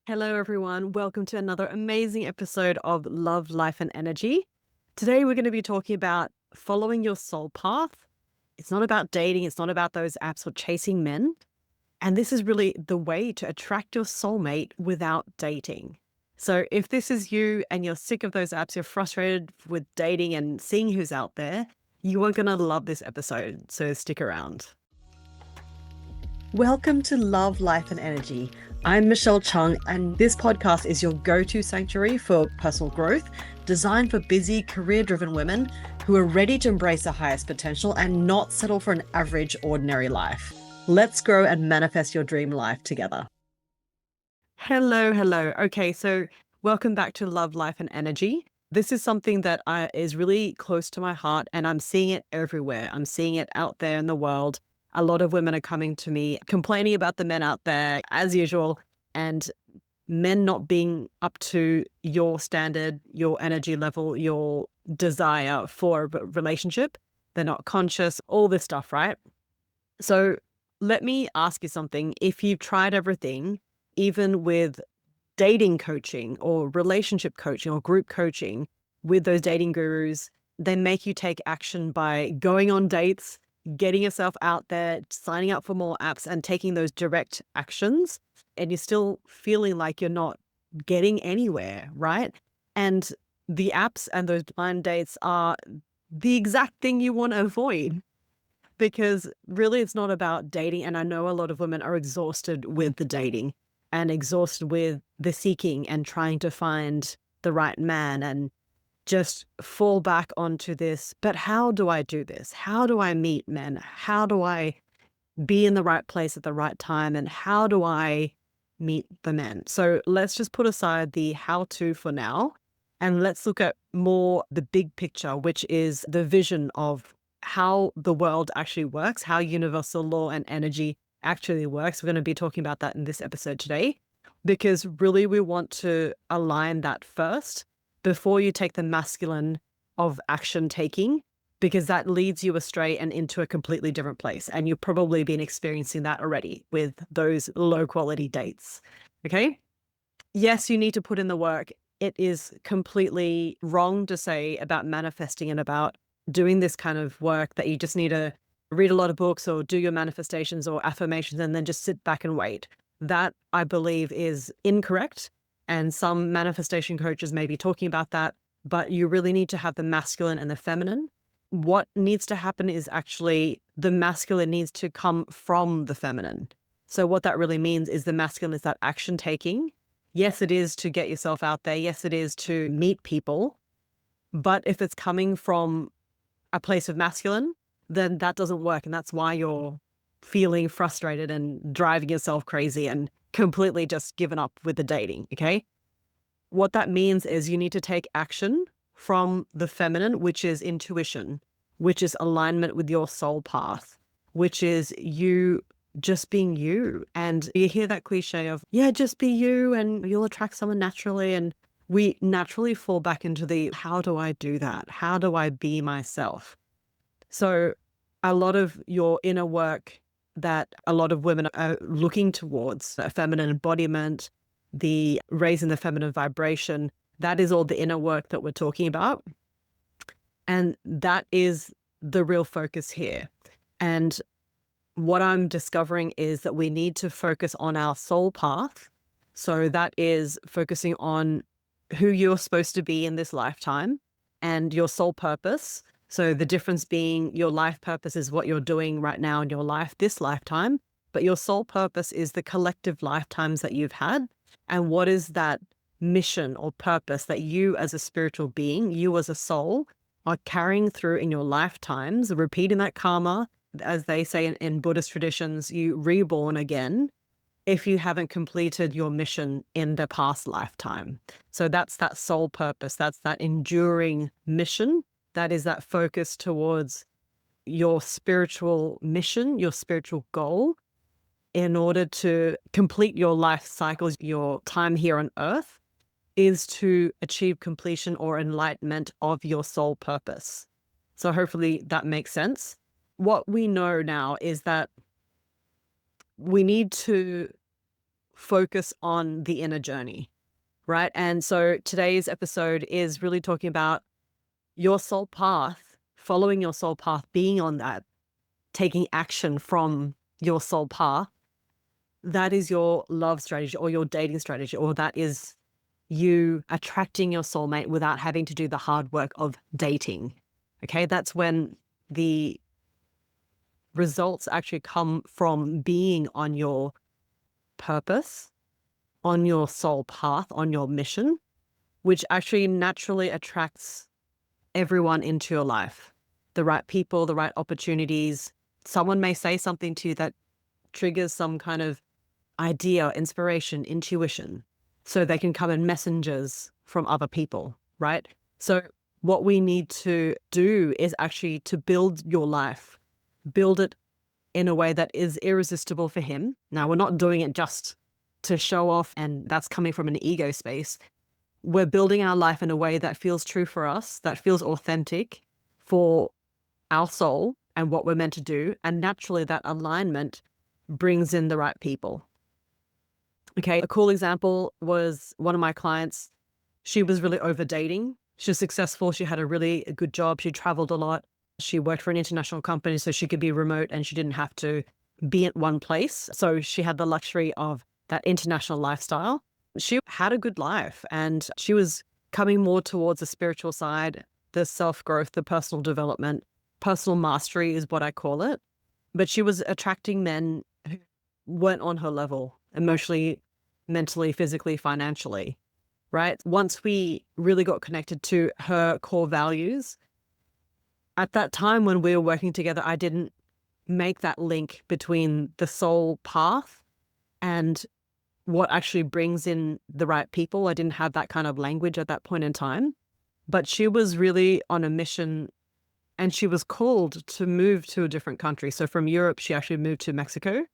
Hello, everyone. Welcome to another amazing episode of Love, Life, and Energy. Today, we're going to be talking about following your soul path. It's not about dating, it's not about those apps or chasing men. And this is really the way to attract your soulmate without dating. So, if this is you and you're sick of those apps, you're frustrated with dating and seeing who's out there, you are going to love this episode. So, stick around. Welcome to Love, Life, and Energy. I'm Michelle Chung, and this podcast is your go-to sanctuary for personal growth, designed for busy, career-driven women who are ready to embrace their highest potential and not settle for an average, ordinary life. Let's grow and manifest your dream life together. Hello. Okay, so welcome back to Love, Life, and Energy. This is something that is really close to my heart, and I'm seeing it everywhere. I'm seeing it out there in the world. A lot of women are coming to me complaining about the men out there, as usual, and men not being up to your standard, your energy level, your desire for a relationship. They're not conscious, all this stuff, right? So let me ask you something. If you've tried everything, even with dating coaching or relationship coaching or group coaching with those dating gurus, they make you take action by going on dates, getting yourself out there, signing up for more apps and taking those direct actions, and you're still feeling like you're not getting anywhere, right? And the apps and those blind dates are the exact thing you want to avoid, because really it's not about dating. And I know a lot of women are exhausted with the dating and exhausted with the seeking and trying to find the right man and just fall back onto this. But how do I do this? How do I meet men? How do I be in the right place at the right time? And how do I meet the men? So let's just put aside the how to for now. And let's look at more the big picture, which is the vision of how the world actually works, how universal law and energy actually works. We're going to be talking about that in this episode today, because really we want to align that first before you take the masculine of action taking, because that leads you astray and into a completely different place. And you've probably been experiencing that already with those low quality dates. Okay. Yes, you need to put in the work. It is completely wrong to say about manifesting and about doing this kind of work that you just need to read a lot of books or do your manifestations or affirmations and then just sit back and wait. That, I believe, is incorrect. And some manifestation coaches may be talking about that, but you really need to have the masculine and the feminine. What needs to happen is actually the masculine needs to come from the feminine. So what that really means is the masculine is that action taking. Yes, it is to get yourself out there. Yes, it is to meet people. But if it's coming from a place of masculine, then that doesn't work. And that's why you're feeling frustrated and driving yourself crazy and completely just given up with the dating. Okay. What that means is you need to take action from the feminine, which is intuition, which is alignment with your soul path, which is you just being you. And you hear that cliche of, yeah, just be you and you'll attract someone naturally. And we naturally fall back into the, how do I do that? How do I be myself? So a lot of your inner work that a lot of women are looking towards, feminine embodiment, the raising the feminine vibration, that is all the inner work that we're talking about. And that is the real focus here. And what I'm discovering is that we need to focus on our soul path. So that is focusing on who you're supposed to be in this lifetime and your soul purpose. So the difference being your life purpose is what you're doing right now in your life, this lifetime, but your soul purpose is the collective lifetimes that you've had. And what is that mission or purpose that you as a spiritual being, you as a soul, are carrying through in your lifetimes, repeating that karma. As they say in Buddhist traditions, you reborn again if you haven't completed your mission in the past lifetime. So that's that soul purpose. That's that enduring mission. That is that focus towards your spiritual mission, your spiritual goal, in order to complete your life cycles, your time here on earth, is to achieve completion or enlightenment of your soul purpose. So hopefully that makes sense. What we know now is that we need to focus on the inner journey, right? And so today's episode is really talking about your soul path, following your soul path, being on that, taking action from your soul path. That is your love strategy or your dating strategy, or that is you attracting your soulmate without having to do the hard work of dating. Okay, that's when the results actually come from being on your purpose, on your soul path, on your mission, which actually naturally attracts everyone into your life. The right people, the right opportunities. Someone may say something to you that triggers some kind of idea, inspiration, intuition, so they can come in messengers from other people, right? So what we need to do is actually to build your life, build it in a way that is irresistible for him. Now, we're not doing it just to show off, and that's coming from an ego space. We're building our life in a way that feels true for us, that feels authentic for our soul and what we're meant to do. And naturally, that alignment brings in the right people. Okay, a cool example was one of my clients. She was really over dating. She was successful. She had a really good job. She traveled a lot. She worked for an international company, so she could be remote and she didn't have to be at one place. So she had the luxury of that international lifestyle. She had a good life and she was coming more towards the spiritual side, the self-growth, the personal development. Personal mastery is what I call it. But she was attracting men who weren't on her level emotionally, mentally, physically, financially, right? Once we really got connected to her core values, at that time when we were working together, I didn't make that link between the soul path and what actually brings in the right people. I didn't have that kind of language at that point in time, but she was really on a mission and she was called to move to a different country. So from Europe, she actually moved to Mexico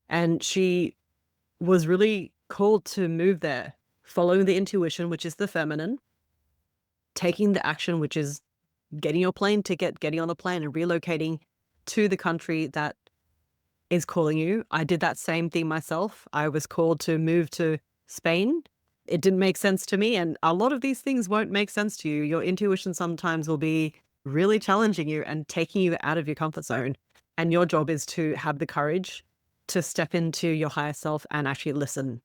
and she was really called to move there, following the intuition, which is the feminine, taking the action, which is getting your plane ticket, getting on a plane and relocating to the country that is calling you. I did that same thing myself. I was called to move to Spain. It didn't make sense to me. And a lot of these things won't make sense to you. Your intuition sometimes will be really challenging you and taking you out of your comfort zone. And your job is to have the courage to step into your higher self and actually listen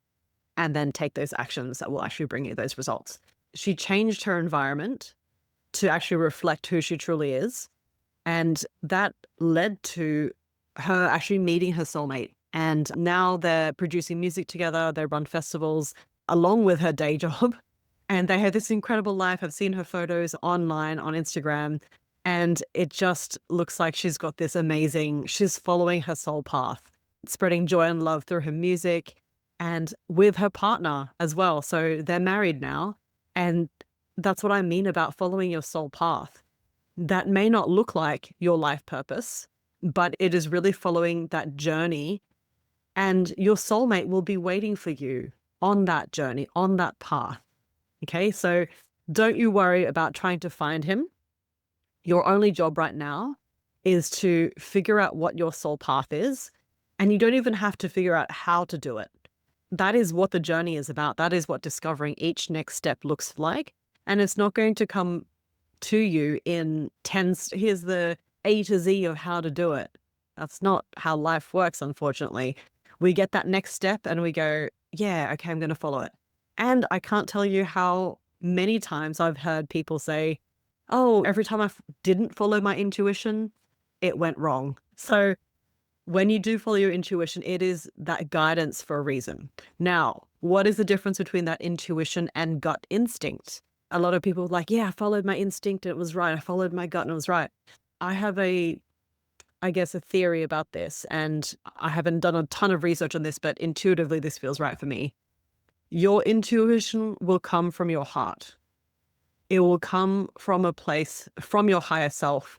and then take those actions that will actually bring you those results. She changed her environment to actually reflect who she truly is. And that led to her actually meeting her soulmate. And now they're producing music together. They run festivals along with her day job. And they have this incredible life. I've seen her photos online on Instagram. And it just looks like she's got this amazing, she's following her soul path, spreading joy and love through her music and with her partner as well. So they're married now. And that's what I mean about following your soul path. That may not look like your life purpose, but it is really following that journey. And your soulmate will be waiting for you on that journey, on that path. Okay, so don't you worry about trying to find him. Your only job right now is to figure out what your soul path is. And you don't even have to figure out how to do it. That is what the journey is about. That is what discovering each next step looks like. And it's not going to come to you in 10, here's the A to Z of how to do it. That's not how life works, unfortunately. We get that next step and we go, yeah, okay, I'm going to follow it. And I can't tell you how many times I've heard people say, oh, every time I didn't follow my intuition, it went wrong. So when you do follow your intuition, it is that guidance for a reason. Now, what is the difference between that intuition and gut instinct? A lot of people are like, yeah, I followed my instinct and it was right. I followed my gut and it was right. I have a theory about this, and I haven't done a ton of research on this, but intuitively this feels right for me. Your intuition will come from your heart. It will come from a place, from your higher self,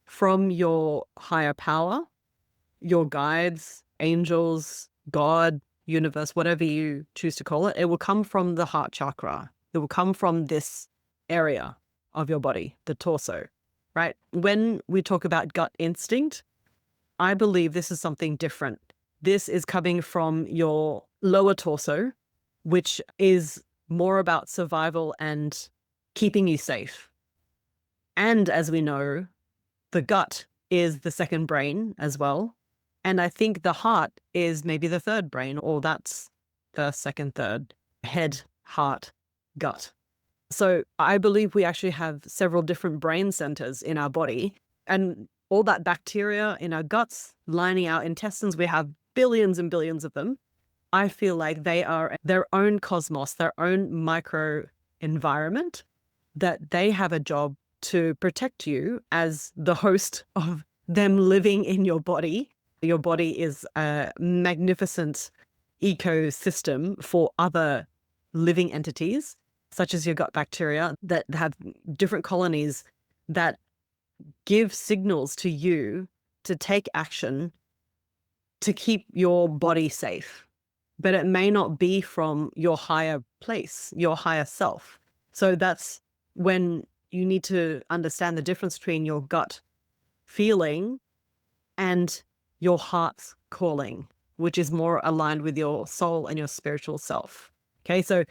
from your higher power, your guides, angels, God, universe, whatever you choose to call it. It will come from the heart chakra. It will come from this area of your body, the torso, right? When we talk about gut instinct, I believe this is something different. This is coming from your lower torso, which is more about survival and keeping you safe. And as we know, the gut is the second brain as well. And I think the heart is maybe the third brain, or that's first, second, third: head, heart, gut. So I believe we actually have several different brain centers in our body, and all that bacteria in our guts lining our intestines, we have billions and billions of them. I feel like they are their own cosmos, their own micro environment, that they have a job to protect you as the host of them living in your body. Your body is a magnificent ecosystem for other living entities, such as your gut bacteria, that have different colonies that give signals to you to take action to keep your body safe. But it may not be from your higher place, your higher self. So that's when you need to understand the difference between your gut feeling and your heart's calling, which is more aligned with your soul and your spiritual self. Okay, so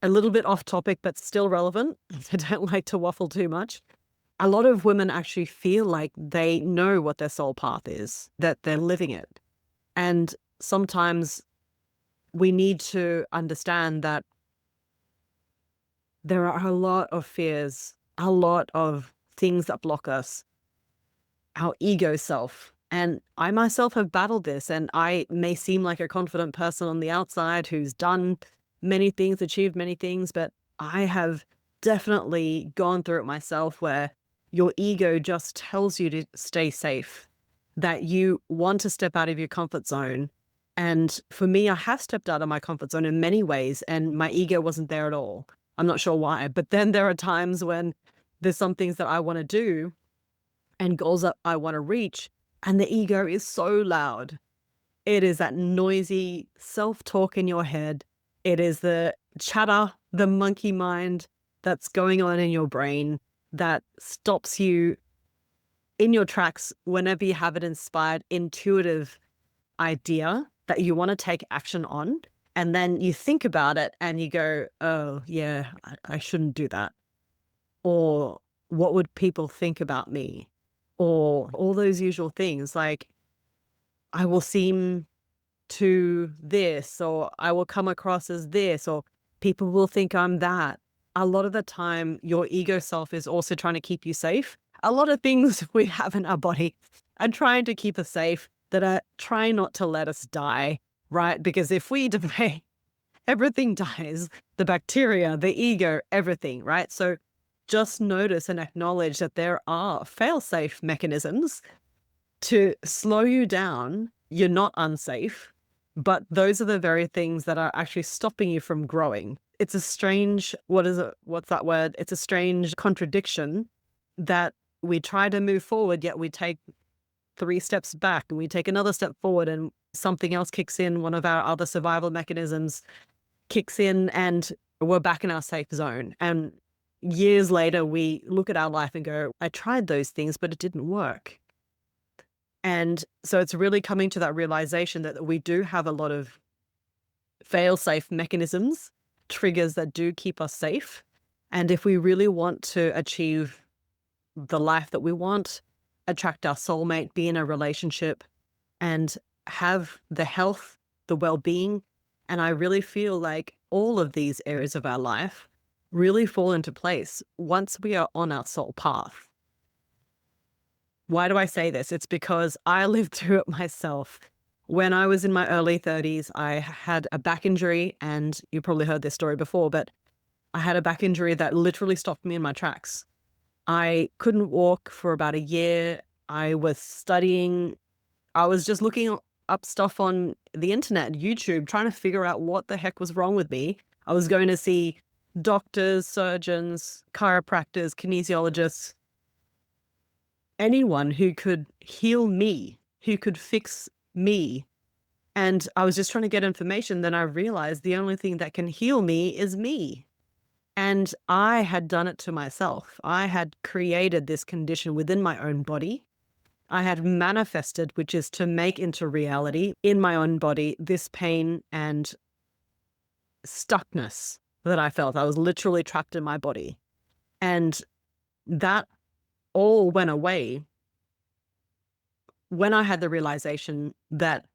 a little bit off topic, but still relevant. I don't like to waffle too much. A lot of women actually feel like they know what their soul path is, that they're living it. And sometimes we need to understand that there are a lot of fears, a lot of things that block us, our ego self. And I myself have battled this, and I may seem like a confident person on the outside who's done many things, achieved many things, but I have definitely gone through it myself, where your ego just tells you to stay safe, that you want to step out of your comfort zone. And for me, I have stepped out of my comfort zone in many ways, and my ego wasn't there at all. I'm not sure why, but then there are times when there's some things that I want to do and goals that I want to reach, and the ego is so loud. It is that noisy self-talk in your head. It is the chatter, the monkey mind that's going on in your brain that stops you in your tracks whenever you have an inspired, intuitive idea that you want to take action on. And then you think about it and you go, oh, yeah, I shouldn't do that. Or what would people think about me? Or all those usual things like, I will seem to this, or I will come across as this, or people will think I'm that. A lot of the time, your ego self is also trying to keep you safe. A lot of things we have in our body are trying to keep us safe, that are trying not to let us die, right? Because if we die, everything dies, the bacteria, the ego, everything, right? So just notice and acknowledge that there are fail-safe mechanisms to slow you down. You're not unsafe, but those are the very things that are actually stopping you from growing. It's a strange, what's that word? It's a strange contradiction that we try to move forward, yet we take 3 steps back and we take another step forward and something else kicks in. One of our other survival mechanisms kicks in and we're back in our safe zone. And years later, we look at our life and go, I tried those things, but it didn't work. And so it's really coming to that realization that we do have a lot of fail-safe mechanisms, triggers that do keep us safe. And if we really want to achieve the life that we want, attract our soulmate, be in a relationship, and have the health, the well-being, and I really feel like all of these areas of our life really fall into place once we are on our soul path. Why do I say this? It's because I lived through it myself. When I was in my early 30s, I had a back injury, and you probably heard this story before, but I had a back injury that literally stopped me in my tracks. I couldn't walk for about a year. I was studying. I was just looking up stuff on the internet, YouTube, trying to figure out what the heck was wrong with me. I was going to see doctors, surgeons, chiropractors, kinesiologists, anyone who could heal me, who could fix me. And I was just trying to get information. Then I realized the only thing that can heal me is me. And I had done it to myself. I had created this condition within my own body. I had manifested, which is to make into reality in my own body, this pain and stuckness that I felt. I was literally trapped in my body. And that all went away when I had the realization that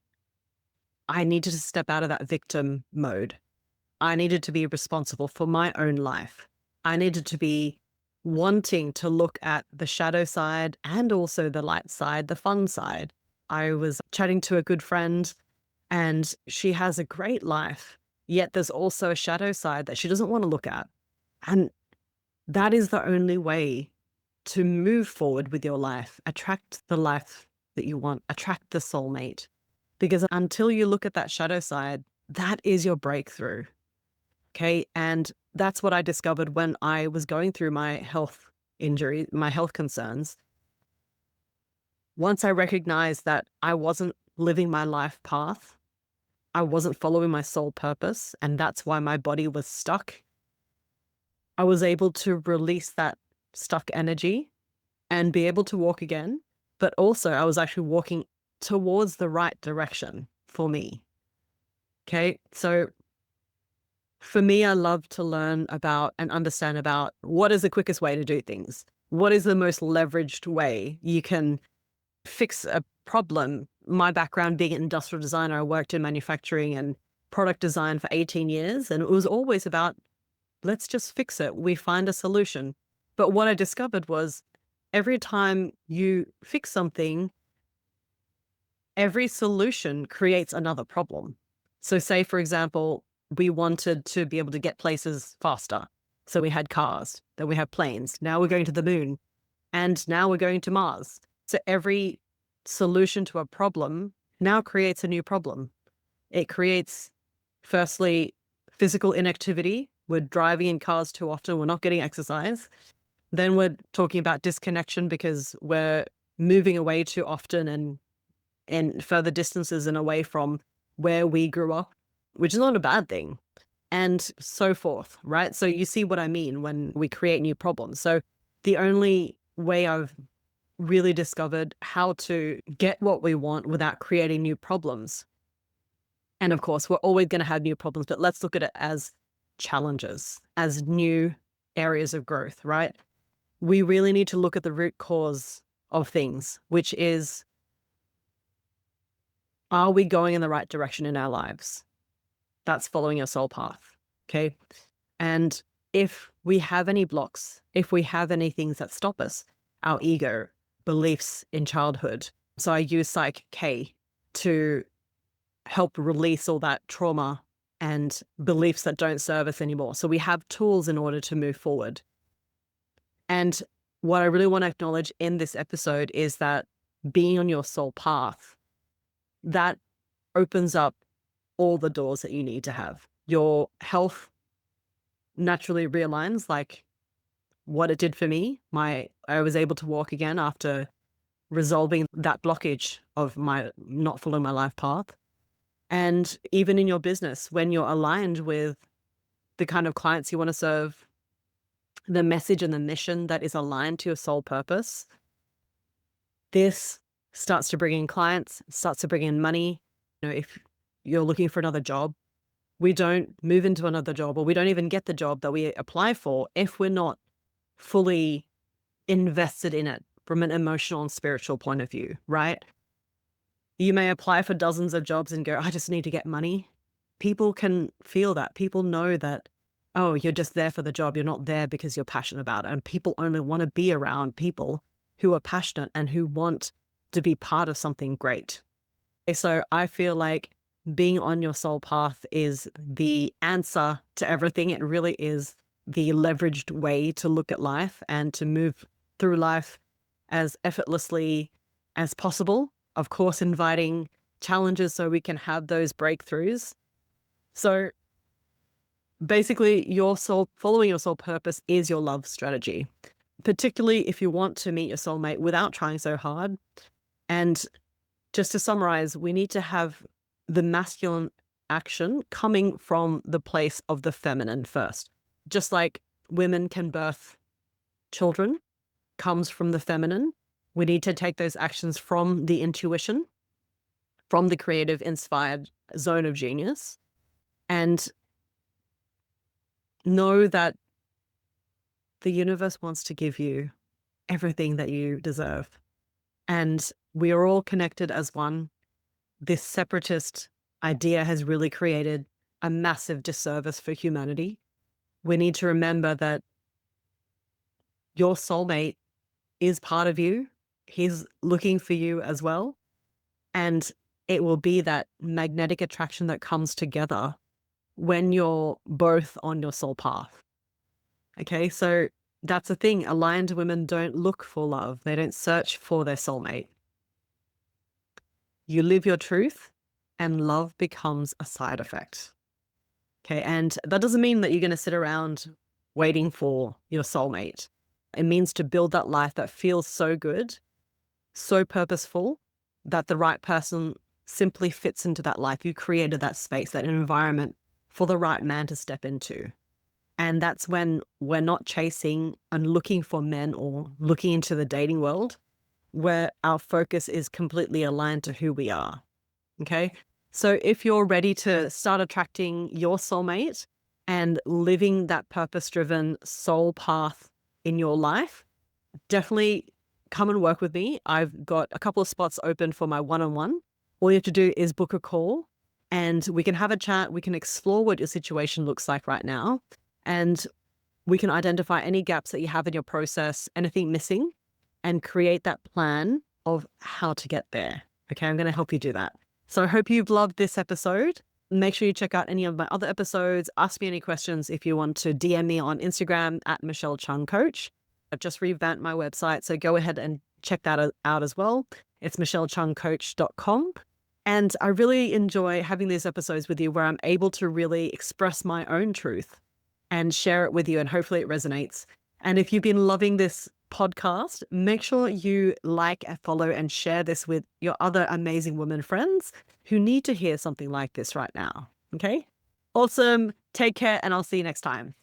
I needed to step out of that victim mode. I needed to be responsible for my own life. I needed to be wanting to look at the shadow side and also the light side, the fun side. I was chatting to a good friend and she has a great life, yet there's also a shadow side that she doesn't want to look at. And that is the only way to move forward with your life. Attract the life that you want, attract the soulmate. Because until you look at that shadow side, that is your breakthrough. Okay. And that's what I discovered when I was going through my health injury, my health concerns. Once I recognized that I wasn't living my life path, I wasn't following my soul purpose, and that's why my body was stuck, I was able to release that stuck energy and be able to walk again. But also, I was actually walking towards the right direction for me. Okay. So for me, I love to learn about and understand about what is the quickest way to do things. What is the most leveraged way you can fix a problem? My background being an industrial designer, I worked in manufacturing and product design for 18 years. And it was always about, let's just fix it. We find a solution. But what I discovered was every time you fix something, every solution creates another problem. So say, for example, we wanted to be able to get places faster. So we had cars, then we have planes. Now we're going to the moon, and now we're going to Mars. So every solution to a problem now creates a new problem. It creates, firstly, physical inactivity. We're driving in cars too often. We're not getting exercise. Then we're talking about disconnection because we're moving away too often and further distances and away from where we grew up, which is not a bad thing, and so forth, right? So you see what I mean when we create new problems. So the only way I've really discovered how to get what we want without creating new problems. And of course, we're always going to have new problems, but let's look at it as challenges, as new areas of growth, right? We really need to look at the root cause of things, which is, are we going in the right direction in our lives? That's following your soul path. Okay. And if we have any blocks, if we have any things that stop us, our ego, beliefs in childhood. So I use Psych K to help release all that trauma and beliefs that don't serve us anymore. So we have tools in order to move forward. And what I really want to acknowledge in this episode is that being on your soul path, that opens up all the doors that you need to have. Your health naturally realigns, like what it did for me. I was able to walk again after resolving that blockage of my not following my life path. And even in your business, when you're aligned with the kind of clients you want to serve, the message and the mission that is aligned to your soul purpose, this starts to bring in clients, starts to bring in money. If you're looking for another job, we don't move into another job, or we don't even get the job that we apply for if we're not fully invested in it from an emotional and spiritual point of view, right? You may apply for dozens of jobs and go, I just need to get money. People can feel that. People know that, oh, you're just there for the job. You're not there because you're passionate about it. And people only want to be around people who are passionate and who want to be part of something great. So I feel like being on your soul path is the answer to everything. It really is the leveraged way to look at life and to move through life as effortlessly as possible. Of course, inviting challenges so we can have those breakthroughs. So basically, following your soul purpose is your love strategy, particularly if you want to meet your soulmate without trying so hard. And just to summarize, we need to have the masculine action coming from the place of the feminine first. Just like women can birth children, comes from the feminine. We need to take those actions from the intuition, from the creative, inspired zone of genius, and know that the universe wants to give you everything that you deserve. And we are all connected as one. This separatist idea has really created a massive disservice for humanity. We need to remember that your soulmate is part of you. He's looking for you as well. And it will be that magnetic attraction that comes together when you're both on your soul path. Okay, so that's the thing. Aligned women don't look for love, they don't search for their soulmate. You live your truth, and love becomes a side effect. Okay, and that doesn't mean that you're going to sit around waiting for your soulmate. It means to build that life that feels so good, so purposeful, that the right person simply fits into that life. You created that space, that environment for the right man to step into. And that's when we're not chasing and looking for men or looking into the dating world, where our focus is completely aligned to who we are. Okay. So if you're ready to start attracting your soulmate and living that purpose-driven soul path in your life, definitely come and work with me. I've got a couple of spots open for my one-on-one. All you have to do is book a call and we can have a chat. We can explore what your situation looks like right now. And we can identify any gaps that you have in your process, anything missing, and create that plan of how to get there. Okay, I'm going to help you do that. So I hope you've loved this episode. Make sure you check out any of my other episodes. Ask me any questions if you want to DM me on Instagram at Michelle Chung Coach. I've just revamped my website, so go ahead and check that out as well. It's michellechungcoach.com. And I really enjoy having these episodes with you where I'm able to really express my own truth and share it with you, and hopefully it resonates. And if you've been loving this podcast, make sure you like and follow and share this with your other amazing women friends who need to hear something like this right now. Okay? Awesome. Take care, and I'll see you next time.